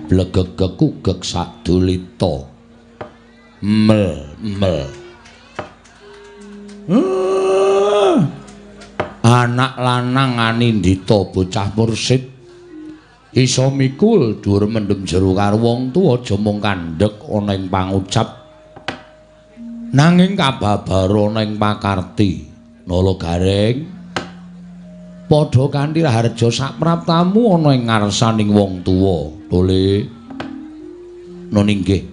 blegegek-ugek sadulita. Mel. Anak lanang Anindita bocah mursid isa mikul dhuwur mendem jero karo wong tuwa aja mung kandhek ana ing pangucap nanging kababar ana ing pakarti. Nala Gareng padha kanthi harja sapraptamu ana ing ngarsaning wong tuwa. Dole nun inggih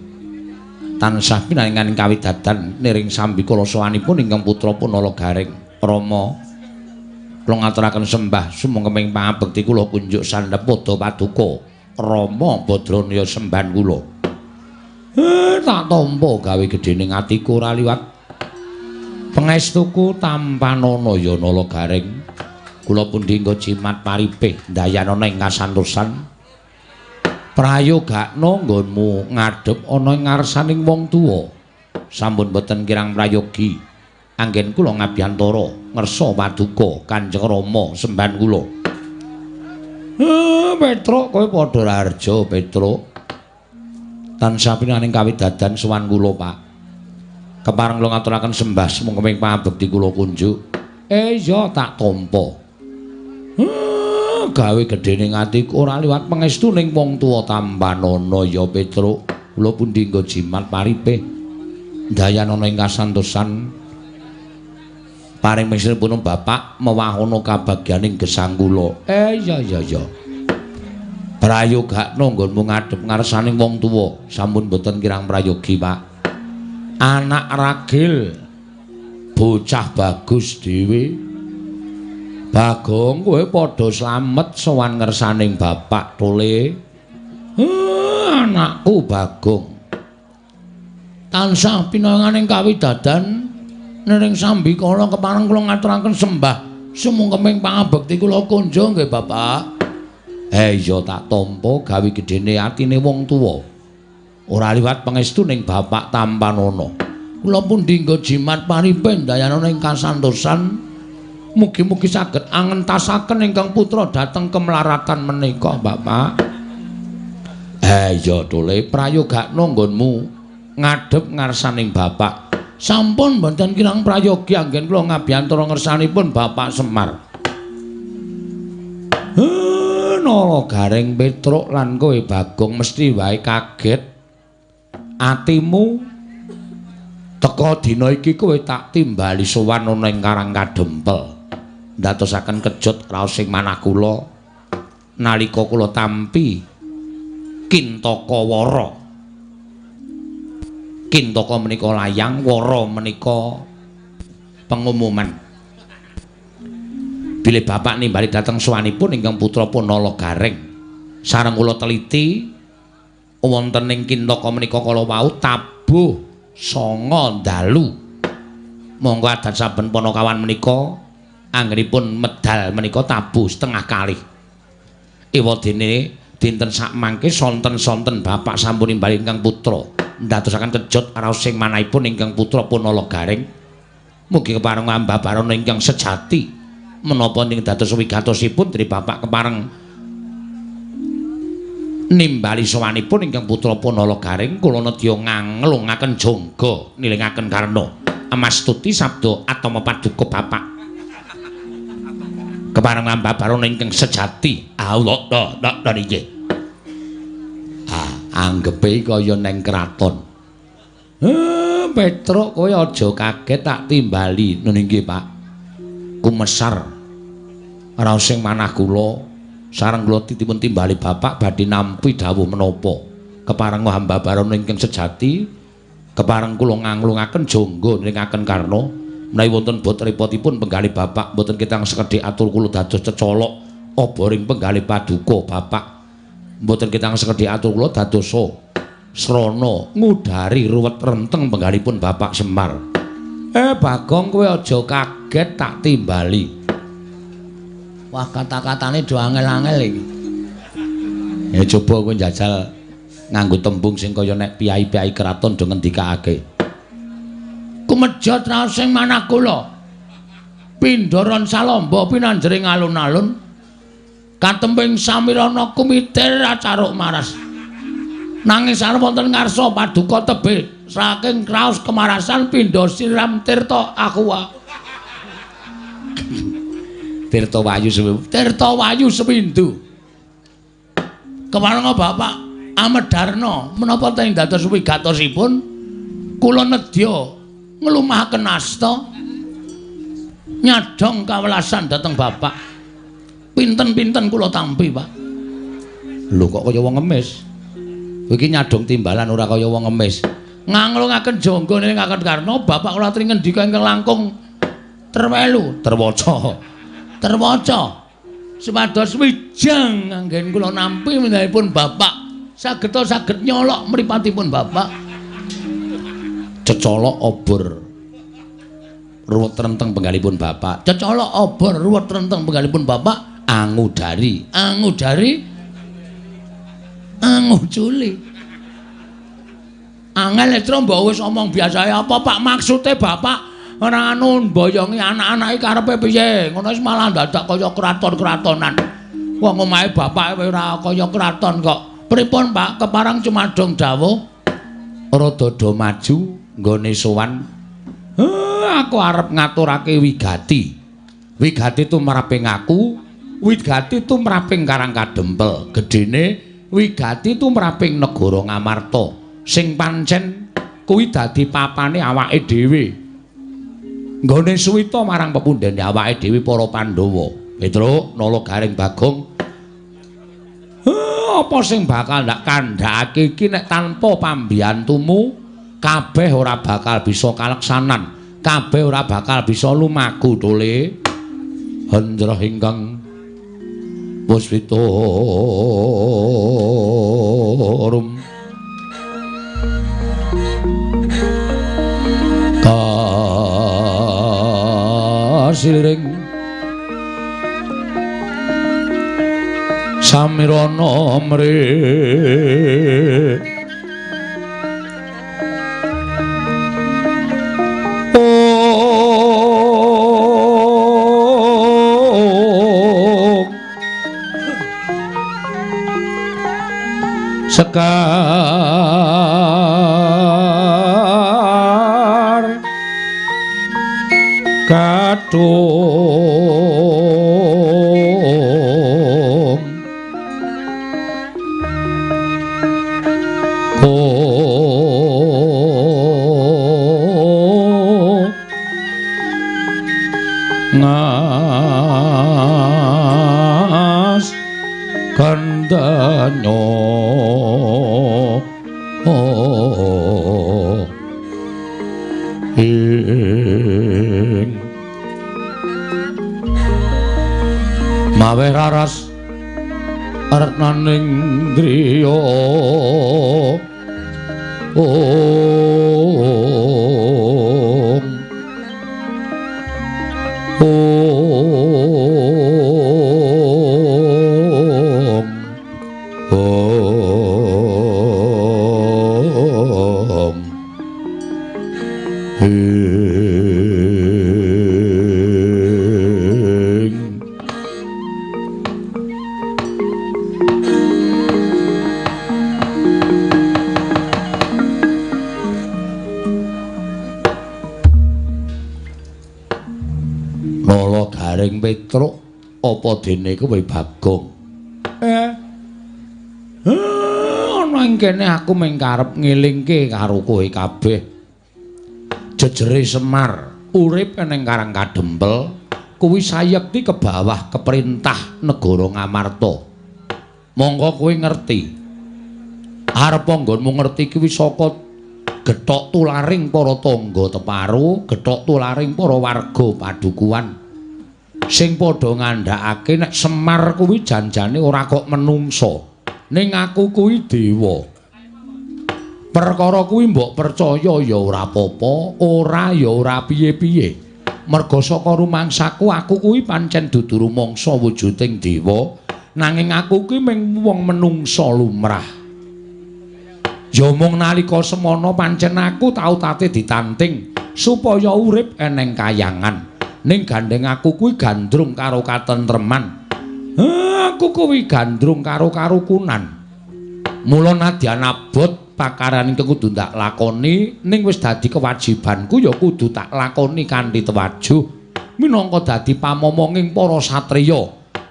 tansah pinanganing kawidadan niring sambikala sawanipun ingkang putra Nala Gareng Rama. Kula ngaturaken sembah sumengkeming pangabekti kula kunjuk sandhep pada paduka Rama Badranaya sembahan kula. Tak tampa gawe gedhening atiku ora liwat pangestuku tampanana ya Nala Gareng. Kula pundi nggo jimat paripih ndayanana ing kasantosan prayogakna nggonmu ngadhep ana ing ngarsaning wong tuwa. Sampun boten kirang prayogi anggen kula ngabiyantara ngersa paduka Kanjeng Rama sembahan kula. Petruk kowe padha raharja Petruk. Tansah pinaning kawidadan sowan kula Pak. Kepareng kula ngaturaken sembah sumengkeming pangabekti kula kunjuk. Iya tak tampa. Gawe gedhening atiku ora liwat pangestuning wong tuwa tampanana ya Petruk. Kula pundi nggo jimat paripih ndayanana ing kasantosan paring mingsunipun Bapak mewahana kabagyaning gesang kula. Iya. Prayogakna nggonmu ngadhep ngarsaning wong tuwa sampun boten kirang prayogi, Pak. Anak ragil bocah bagus dhewe. Bagong kowe padha slamet sowan ngersaning bapak Tole. Anakku Bagong. Tansah pinanganing kawidadan niring sambikala kepareng kula ngaturaken sembah sumengkeming pangabekti kula kunjuk nggih Bapak. Iya tak tampa gawe gedene atine wong tuwa. Ora liwat pangestuning bapak tampanana. Kula pundi nggo jimat paripih ndayanana ing kasantosan. Mugi-mugi saged angentasaken ingkang putra dhateng kemlaratan menika, Bapak. Iya, Tole, prayogakna nggonmu ngadhep ngarsaning Bapak. Sampun mboten kirang prayogi anggen kula ngabiyantara ngersanipun Bapak Semar. Nala Gareng Petruk lan kowe Bagong mesti wae kaget. Atimu teka dina iki kowe tak timbali sowan ana ing Karang Kadempel. Ndadosaken kejut raos ing manah kula nalika kula tampi Kintaka Wara. Kintaka menika layang, Wara menika pengumuman. Bilih bapak nimbali dhateng sowanipun ingkang putra Nala Gareng. Sareng kula teliti wonten ing Kintaka menika kala wau tabuh 9 dalu. Monggo adat saben Panakawan menika anggenipun medal menika tabuh setengah kalih. Ewadene dinten sak mangke sonten-sonten bapak sampun nimbali ingkang putra ndadosaken kejut raos sing manahipun ingkang putra Nala Gareng. Mugi kepareng ambabarana ingkang sejati menapa ing dados wigatosipun dari bapak kepareng nimbali sowanipun ingkang putra Nala Gareng kula nedya nganglungaken jangga nilingaken karna amastuti sabda atama paduka bapak kepareng ambabarana ingkang sejati. Allah ta nggih. Anggepe kaya neng kraton. Petruk kowe aja kaget tak timbali. Nun nggih, Pak. Kumesar raos sing manah kula sareng kula titipun timbali bapak badhe nampi dawuh menapa kepareng ambabarana ingkang sejati kepareng kula nganglungaken jangga nilingaken karna menawi wonten bot repotipun penggalih bapak boten kitang sekedhik atur kula dados cecolok oboring penggalih paduka bapak boten kitang sekedhik atur kula dados srana ngudari ruwet renteng penggalihipun Bapak Semar. Bagong kowe aja kaget tak timbali. Wah kata-katane do angel-angel iki. Ya coba kowe njajal nganggo tembung sing kaya nek piyai-piyai kraton do ngendikake. Kumejot raos sing manah kula. Pindharan salamba pinanjering alun-alun. katemping samirana kumitir acaruk maras. Nanging sareng wonten ngarsa paduka tebih saking kraos kemarasan pindha siram tirta aqua. Tirta Wayu Sepindu. Kemarang Bapak Amedarna menapa teng dados wigatosipun kula nedya nglumahaken asta nyadong kawelasan dhateng Bapak. Pinten-pinten kula tampi, Pak. Lho kok kaya wong ngemis. Iki nyadong timbalan ora kaya wong ngemis. Nganglungaken jangga ning Kakang Karna, Bapak kula aturi ngendika ingkang langkung terwaca. Supados wijang anggen kula nampi menaipun Bapak saged nyolok mripatipun Bapak. Cecolok obor ruwet renteng penggalipun Bapak. Cecolok obor ruwet renteng penggalipun Bapak. Angudari. Angujuli. Angel Letro mbok wis omong biasa apa Pak maksude Bapak ora anu mboyongi anak-anake karepe piye? Ngono wis malah dadak kaya kraton-kratonan. Wong omahe Bapak ora kaya kraton kok. Pripun Pak keparang cumadong dawuh? Rada maju nggone sowan. Aku arep ngaturake wigati. Wigati tumraping aku, wigati tumraping Karang Kadempel. Gedene wigati tumraping negara Ngamarta. Sing pancen kuwi dadi papane awake dhewe. Nggone suwita marang pepundhene awake dhewe para Pandhawa. Petruk nala garing Bagong. Apa sing bakal ndak kandhakake iki nek tanpa pambiyantumu kabeh ora bakal bisa kaleksanan. Kabeh ora bakal bisa lumaku tole. Hendra ingkang Puspitorum Kasiring samirana mre sekar kadung ngas kandanyo mawe raras arnaning driya Petruk apa dene kowe Bagong? Ana ing kene aku mung karep ngelingke karo kowe kabeh. Jejere Semar urip ning Karang Kadempel kuwi sayekti ke bawah keperintah negara Ngamarta. Monggo kowe ngerti. Arep nggonmu ngerti kuwi saka gethok tularing para tangga teparo, gethok tularing para warga padukuhan. Sing padha ngandhakake nek Semar kuwi janjane ora kok menungso ning aku kuwi dewa. Perkara kuwi mbok percaya ya ora apa-apa, ora ya ora piye-piye. Merga saka rumangsaku aku kuwi pancen dudu rumangsa wujuding dewa, nanging aku kuwi mung wong menungsa lumrah. Ya mung nalika semana pancen aku tau tate ditanting supaya urip eneng kayangan. Ning gandeng aku kuwi gandrung karo katentreman. Aku kuwi gandrung karo karukunan. Mula nadyan abot pakaran ingkang kudu tak lakoni ning wis dadi kewajibanku ya kudu tak lakoni kanthi tewajuh minangka dadi pamomonging para satriya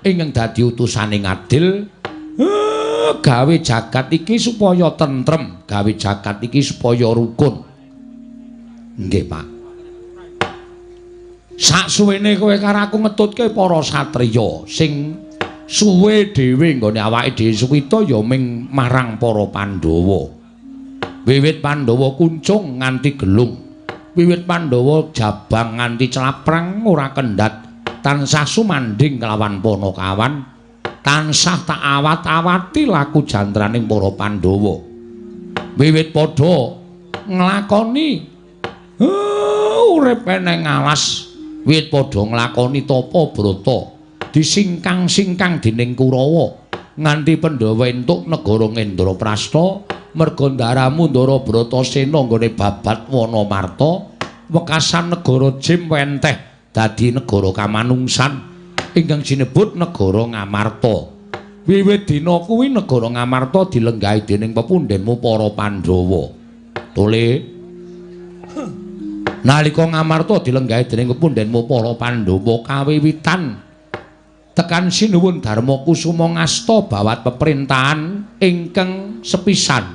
ingkang dadi utusaning adil. Gawe jagat iki supaya tentrem, gawe jagat iki supaya rukun. Nggih, Pak. Saksuwene kowe karo aku ngetutke para satriya sing suwe dhewe nggone awake dhewe suwita ya ming marang para Pandhawa. Wiwit Pandhawa kuncung nganti gelung, wiwit Pandhawa jabang nganti celaprang ora kendhat, tansah sumanding kelawan Panakawan. Tansah tak awat-awati laku jantraning para Pandhawa. Wiwit padha nglakoni urip eneng alas, wiwit padha nglakoni tapa brata disingkang-singkang dening Kurawa nganti Pandhawa entuk negara Ngendraprasta merga ndaramu Ndara Bratasena nggone babat Wanamarta wekasan negara Jim wenteh dadi negara Kamanungsan ingkang sinebut negara Ngamarta. Wiwit dina kuwi negara Ngamarta dilenggahi dening pepundhenmu para Pandhawa. Tole nalika Ngamarta dilenggahi dening pepundhenmu para Pandhawa kawiwitan tekan sinuwun Darmakusuma ngasta bawat peperintahan ingkang sepisan.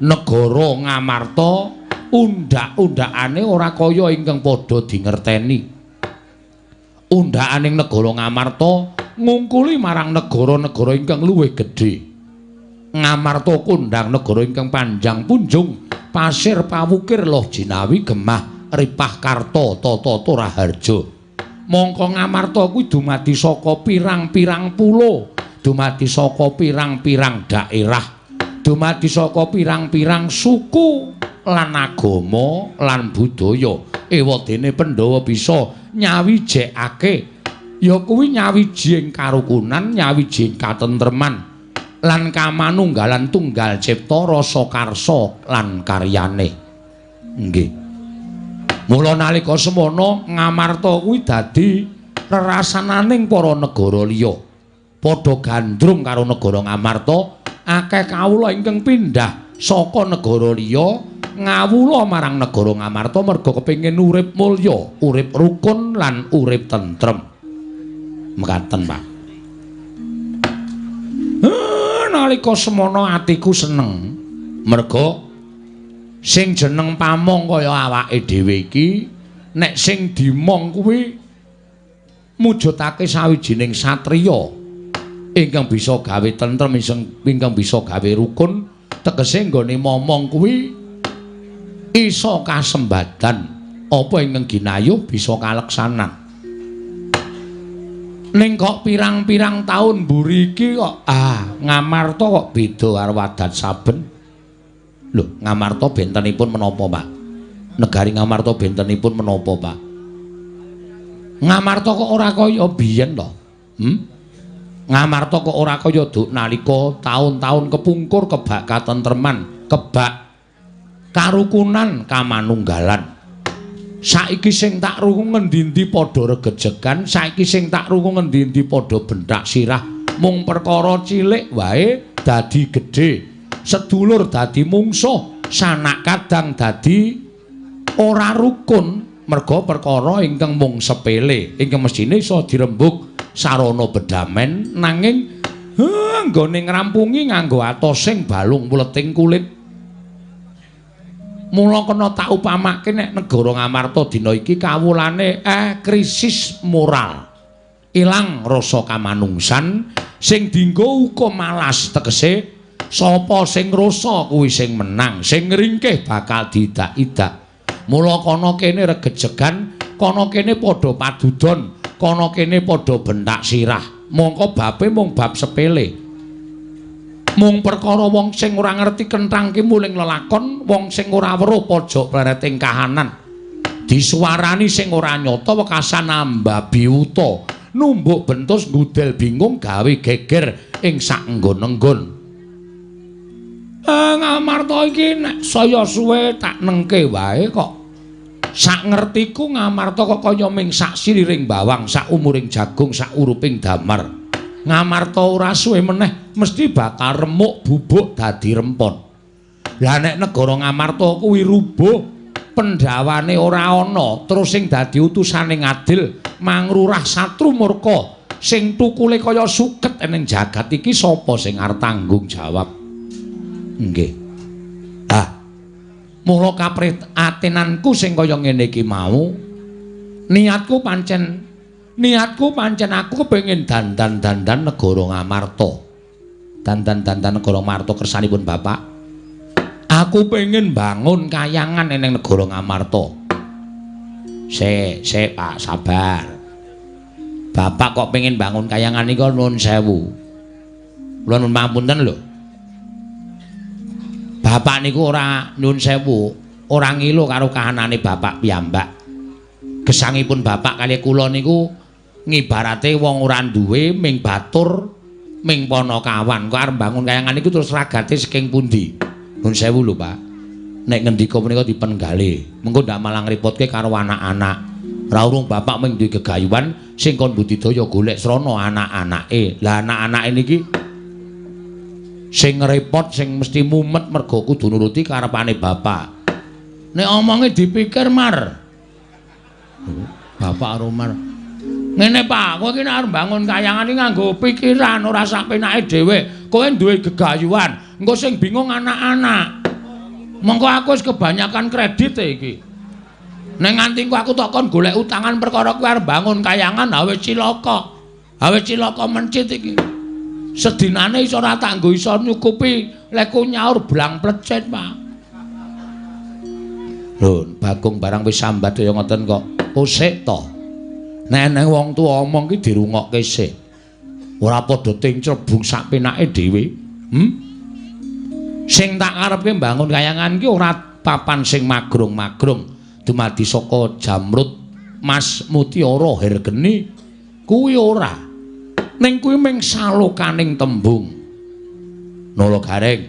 Negara Ngamarta undak-undakane ora kaya ingkang padha dingerteni. Undhakaning negara Ngamarta ngungkuli marang negara-negara ingkang luwih gedhe. Ngamarta kondhang negara ingkang panjang punjung, pasir pawukir loh jinawi gemah ripah karta tata Raharja. Mongko Ngamarta kuwi dumadi saka pirang-pirang pulo, dumadi saka pirang-pirang daerah, dumadi saka pirang-pirang suku lan agama lan budaya. Ewadene Pandhawa bisa nyawijekake ya kuwi nyawijing karukunan, nyawijing katentreman lan kamanunggalan tunggal cipta rasa karsa lan karyane. Nggih. Mula nalika semana Ngamarta kuwi dadi rerasananing para negara liya. Padha gandrung karo negara Ngamarta, akeh kawula ingkang pindah saka negara liya ngawula marang negara Ngamarta merga kepengin urip mulya, urip rukun lan urip tentrem. Mekaten, Pak. Nalika semana atiku seneng merga sing jeneng pamong kaya awake dhewe iki nek sing dimong kuwi mujudake sawijining satriya ingkang bisa gawe tentrem, ingkang bisa gawe rukun, tegese nggone momong kuwi isa kasembadan apa ingkang ginayuh bisa kaleksanan. Ning kok pirang-pirang taun mburi iki kok Ngamarta kok beda karo adat saben. Lho, Ngamarta bentenipun menapa, Pak? Negari Ngamarta bentenipun menapa, Pak? Ngamarta kok ora kaya biyen to? Ngamarta kok ora kaya duk nalika taun-taun kepungkur kebak katentreman, kebak karukunan kamanunggalan. Saiki sing tak rungu ngendi-endi padha regejegan, saiki sing tak rungu ngendi-endi padha bentak sirah, mung perkara cilik wae dadi gedhe, sedulur dadi mungsuh, sanak kadang dadi ora rukun merga perkara ingkang mung sepele, ingkang mestine iso dirembug sarana bedamen nanging nggone ngrampungi nganggo atosing balung mleting kulit. Mula kena tak upamake nek negara Ngamarta dina iki kawulane krisis moral. Ilang rasa kamanungsan sing dienggo uga malas tegese sapa sing ngrasa kuwi sing menang, sing ringkih bakal didak-idak. Mula kono kene regejegan, kono kene padha padudon, kono kene padha bentak sirah. Mongko babe mung bab sepele. Mung perkara wong sing ora ngerti kenthangke muling lelakon, wong sing ora weruh pojok plereting kahanan. Disuarani sing ora nyata wekasan ambabi uta, numbuk bentus ngudel bingung gawe geger ing sak nggon-enggon. Ngamarta iki nek saya suwe tak nengke wae kok. Sak ngertiku Ngamarta kok kaya ming sak siriring bawang, sak umuring jagung, sak uruping damar. Ngamarta ora suwe meneh mesti bakal remuk bubuk dadi rempon. Lah nek negara Ngamarta kuwi rubuh, pendhawane ora ana, terus sing dadi utusane ngadil mangrurah satru murka, sing tukule kaya suket ning jagat iki sapa sing arep tanggung jawab? Nggih. Ah. Mula kaprihatinanku sing kaya ngene iki mau, niatku pancen aku kepengin dandan-dandan negara Ngamarta. Dandan-dandan negara Ngamarta kersanipun Bapak. Aku pengen bangun kayangan ning negara Ngamarta. Sik Pak, sabar. Bapak kok pengen bangun kayangan niku nuwun sewu. Kula nuwun pangapunten lho. Bapak niku ora nuwun sewu, ora ngilu karo kahanane Bapak piyambak. Gesangipun Bapak kalih kula niku ngibarate wong ora duwe ming batur ming Panakawan. Kok arep bangun kayangan niku terus ragate saking pundi? Nuwun sewu lho, Pak. Nek ngendika menika dipenggale, mengko ndak malah ngrepotke karo anak-anak. Ora urung Bapak mung duwe gegayuhan sing kon budidaya golek srana anak-anake. Lah anak-anake niki sing repot sing mesti mumet mergo kudu nuruti karepane Bapak. Nek omonge dipikir Mar. Bapak Romar. Ngene Pak, kowe iki nek arep bangun kayangan iki nganggo pikiran ora sak penake dhewe. Kowe duwe gegayuhan, engko sing bingung anak-anak. Mengko aku wis kebanyakan kredit iki. Nek nganti aku tok kon golek utangan perkara kowe arep bangun kayangan wis cilaka. Wis cilaka mencit iki. Sedinane iso ora tak nggo iso nyukupi lek ku nyaur blang plecet, Pak. Lho, Bagong barang wis sambat kaya ngoten kok. Sik to. Nek nang wong tuwa omong ki dirungokke sik. Ora padha tincrebung sak penake dhewe. Sing tak karepke mbangun kayangan ki ora papan sing magrung-magrung dumadi saka jamrut Mas Mutiara Hergeni kuwi ora. Ning kuwi ming salokaning tembung. Nala Gareng,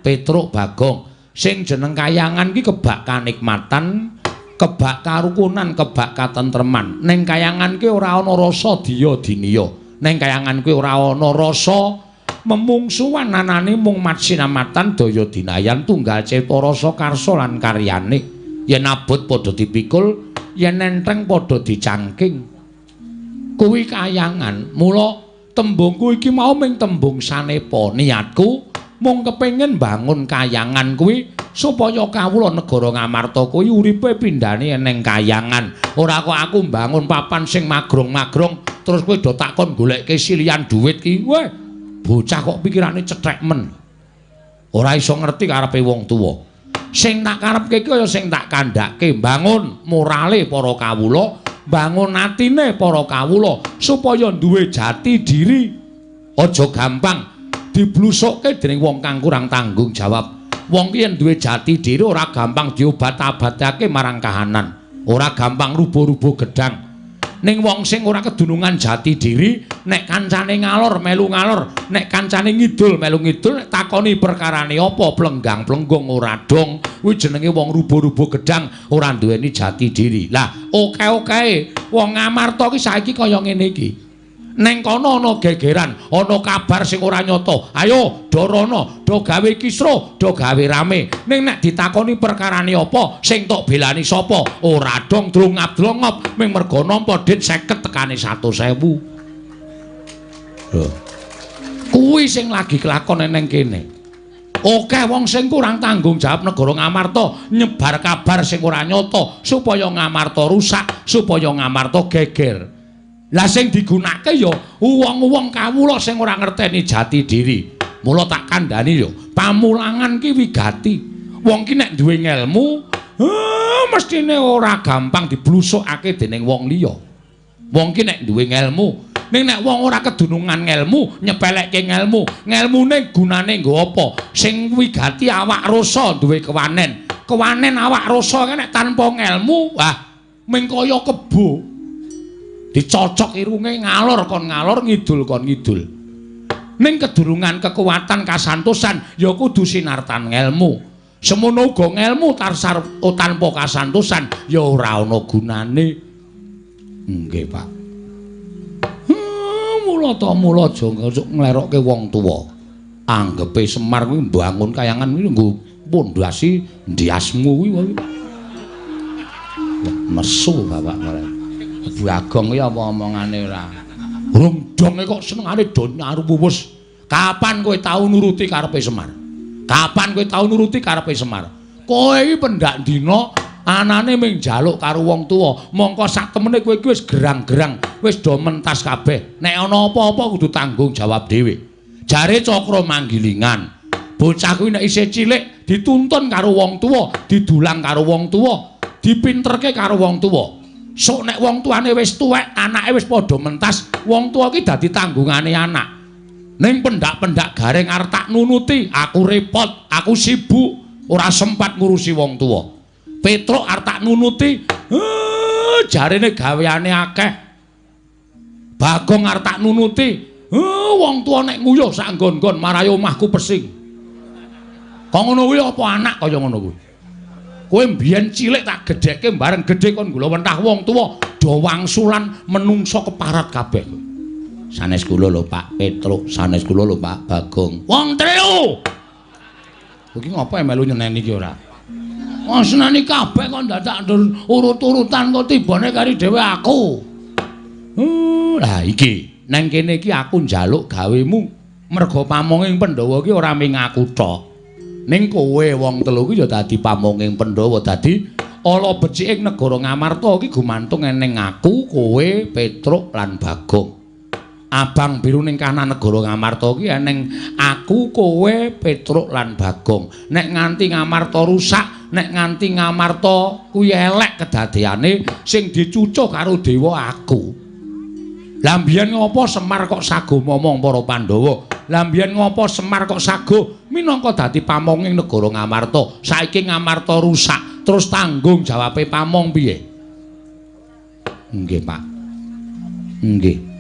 Petruk Bagong, sing jeneng kayangan ki kebak kanikmatan, kebak karukunan, kebak katentreman. Ning kayangan ki ora ana rasa diya diniya. Ning kayangan ki ora ana rasa memungsuhan anane mung matsinamatan daya dinayan tunggal cita rasa karsa lan karyane. Yen abot padha dipikul, yen entheng padha dicangking. Kuwi kayangan. Mula tembungku iki mau ming tembung sanepa. Niatku mung kepengin bangun kayangan kuwi supaya kawula negara Ngamarta kuwi uripe pindhane ning kayangan. Ora kok aku mbangun papan sing magrong-magrong terus kowe do takon goleke silian dhuwit ki. Weh, bocah kok pikirane cethek men. Ora iso ngerti karepe wong tuwa. Sing tak karepke iki kaya sing tak kandhake, bangun morale para kawula, bangun atine para kawula supaya duwe jati diri. Aja gampang diblusukke dening wong kang kurang tanggung jawab. Wong ki yen duwe jati diri ora gampang diobat-abatake marang kahanan. Ora gampang rubuh-rubuh gedang. Ning wong sing ora kedunungan jati diri, nek kancane ngalor melu ngalor, nek kancane ngidul melu ngidul, nek takoni perkarane apa plenggang-plenggung ora dong, kuwi jenenge wong rubuh-rubuh gedang, ora duweni jati diri. Lah, oke-oke, wong Ngamarta ki saiki kaya ngene iki. Neng kono ana gegeran, ana kabar sing ora nyata. Ayo, do rono, do gawe kisruh, do gawe rame. Ning nek ditakoni perkarane apa, sing tok belani sapa? Ora dong drungap-drungop, ming mergo nampa dit 50 tekane 100.000. Lho. Kuwi sing lagi kelakon ning kene. Oke wong sing kurang tanggung jawab negara Ngamarta nyebar kabar sing ora nyata supaya Ngamarta rusak, supaya Ngamarta geger. Lah sing digunakake ya wong-wong kawula sing ora ngerteni jati diri. Mula tak kandhani ya, pamulangan ki wigati. Wong ki nek duwe ngelmu, mestine ora gampang diblusukake dening wong liya. Wong ki nek duwe ngelmu, ning nek wong ora kedunungan ngelmu, nyepelekke ngelmu, ngelmune gunane nggo apa? Sing wigati awak rasa duwe kewanen. Kewanen awak rasa nek tanpa ngelmu, ming kaya kebo. Dicocok irunge ngalor kon ngalor, ngidul kon ngidul. Ning kedurungan kekuatan kasantosan ya kudu sinartan ngelmu. Semono uga ngelmu tanpa kasantosan ya ora ana gunane. Nggih, Pak. Mula mula aja nglerokke wong tuwa. Anggepe Semar kuwi mbangun kayangan kuwi nggo pondasi ndiasmu kuwi wae. Mesu bapak kare. Bu Agong kuwi apa omongane ora. Urung donge kok senengane do nyaruwus. Kapan kowe tau nuruti karepe Semar? Kapan kowe tau nuruti karepe Semar? Kowe iki pendak dina anane ming njaluk karo wong tuwa, mongko sak temene kowe iki wis gerang-gerang, wis do mentas kabeh. Nek ana apa-apa kudu tanggung jawab dhewe. Jare Cakra Manggilingan, bocah kuwi nek isih cilik dituntun karo wong tuwa, didulang karo wong tuwa, dipinterke karo wong tuwa. Sok nek wong tuane wis tuwek, anake wis padha mentas, wong tuwa ki dadi tanggungane anak. Ning pendak-pendak gareng arep tak nunuti, aku repot, aku sibuk, ora sempat ngurusi wong tuwa. Petruk arep tak nunuti, jarene gaweane akeh. Bagong arep tak nunuti, wong tuwa nek nguyuh sak nggon-nggon marai omahku pesing. Kok ngono kuwi apa anak kaya ngono kuwi? Kowe mbiyen cilik tak gedhekke bareng gedhe kon gula wentah wong tuwa do wangsulan menungso keparat kabeh. Sanes kula lho Pak Petruk, sanes kula lho Pak Bagong. Wong trio. Iki ngopo melu nyeneni iki ora? Wong seneni kabeh kok dadak urut-urutan kok tibane kari dhewe aku. Lah iki nang kene iki aku njaluk gawemu merga pamonging Pandhawa iki ora ming aku tok. Ning kowe wong telu iki ya dadi pamonging Pandhawa, dadi ala becike negara Ngamarta iki gumantung eneng aku, kowe, Petruk lan Bagong. Abang biru ning kanan negara Ngamarta iki eneng aku, kowe, Petruk lan Bagong. Nek nganti Ngamarta rusak, nek nganti Ngamarta kuwi elek kedadeane sing dicucuh karo dewa aku. Lah mbiyen ngopo Semar kok sago momong para Pandhawa? Lah mbiyen ngopo Semar kok sago minangka dadi pamonging negara Ngamarta? Saiki Ngamarta rusak, terus tanggung jawabe pamong piye? Nggih, Pak. Nggih.